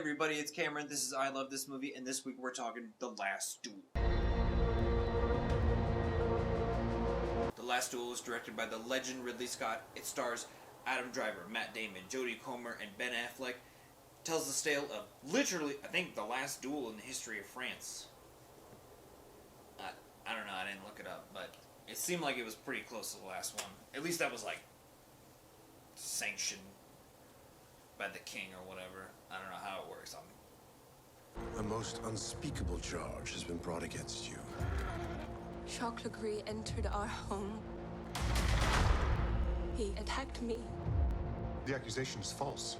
everybody, it's Cameron. This is I Love This Movie, and this week we're talking The Last Duel. The Last Duel was directed by the legend Ridley Scott. It stars Adam Driver, Matt Damon, Jodie Comer, and Ben Affleck. It tells the tale of literally, I think, the last duel in the history of France. I don't know, I didn't look it up, but it seemed like it was pretty close to the last one. At least that was like sanctioned by the king or whatever. I don't know how it works. A most unspeakable charge has been brought against you. Jacques Legris entered our home. He attacked me. The accusation is false.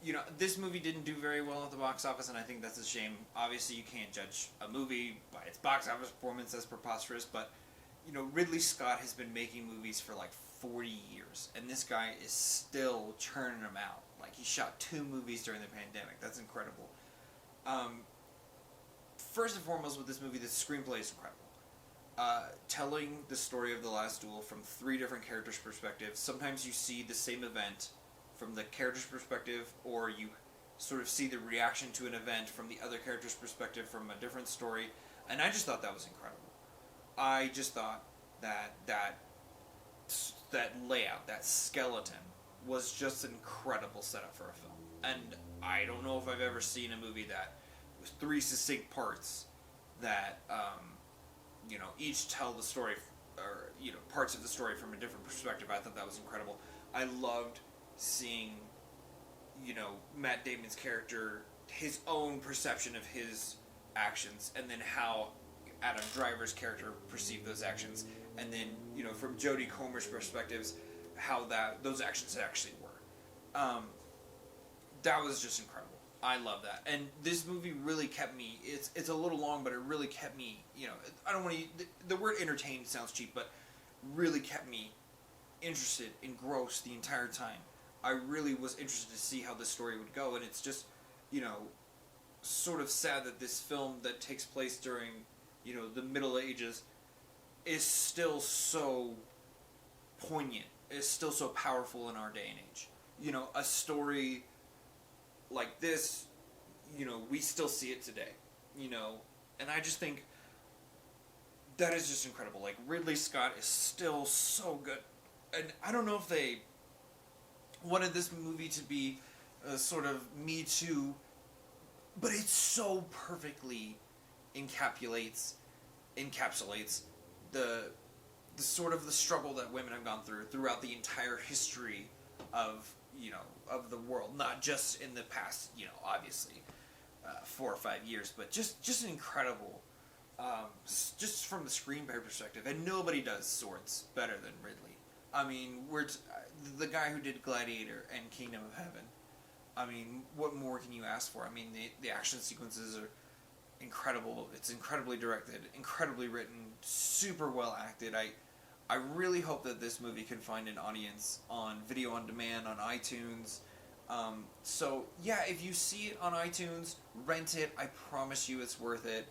You know, this movie didn't do very well at the box office, and I think that's a shame. Obviously, you can't judge a movie by its box office performance. That's preposterous, but, you know, Ridley Scott has been making movies for like 40 years, and this guy is still churning them out. Like, he shot 2 movies during the pandemic. That's incredible. First and foremost with this movie, the screenplay is incredible. Telling the story of The Last Duel from 3 different characters' perspectives. Sometimes you see the same event from the character's perspective, or you sort of see the reaction to an event from the other character's perspective from a different story, and I just thought that was incredible. I just thought that layout, that skeleton, was just an incredible setup for a film. And I don't know if I've ever seen a movie that was 3 succinct parts that, you know, each tell the story, or, you know, parts of the story from a different perspective. I thought that was incredible. I loved seeing, you know, Matt Damon's character, his own perception of his actions, and then how Adam Driver's character perceived those actions, and then, you know, from Jodie Comer's perspectives, how those actions actually were. That was just incredible. I love that, and this movie really kept me. It's a little long, but it really kept me. You know, I don't want to. The word entertained sounds cheap, but really kept me interested, engrossed the entire time. I really was interested to see how this story would go, and it's just, you know, sort of sad that this film that takes place during, you know, the Middle Ages is still so poignant, is still so powerful in our day and age. You know, a story like this, you know, we still see it today, you know, and I just think that is just incredible. Like, Ridley Scott is still so good, and I don't know if they wanted this movie to be sort of Me Too, but it so perfectly encapsulates the sort of the struggle that women have gone through throughout the entire history of, you know, of the world, not just in the past, you know, obviously 4 or 5 years, but just incredible, just from the screenplay perspective. And nobody does swords better than Ridley. I mean, the guy who did Gladiator and Kingdom of Heaven. I mean, what more can you ask for? I mean, the action sequences are incredible. It's incredibly directed, incredibly written, super well acted. I really hope that this movie can find an audience on video on demand, on iTunes. So, yeah, if you see it on iTunes, rent it. I promise you it's worth it.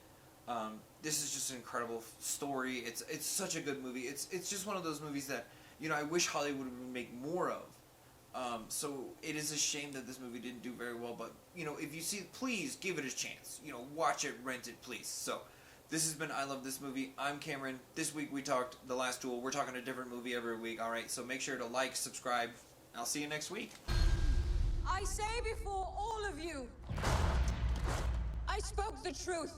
This is just an incredible story. It's such a good movie. It's just one of those movies that, you know, I wish Hollywood would make more of. So it is a shame that this movie didn't do very well, but, you know, if you see it, please give it a chance. You know, watch it, rent it, please. So this has been I Love This Movie. I'm Cameron. This week we talked The Last Duel. We're talking a different movie every week, alright? So make sure to like, subscribe. I'll see you next week. I say before all of you, I spoke the truth.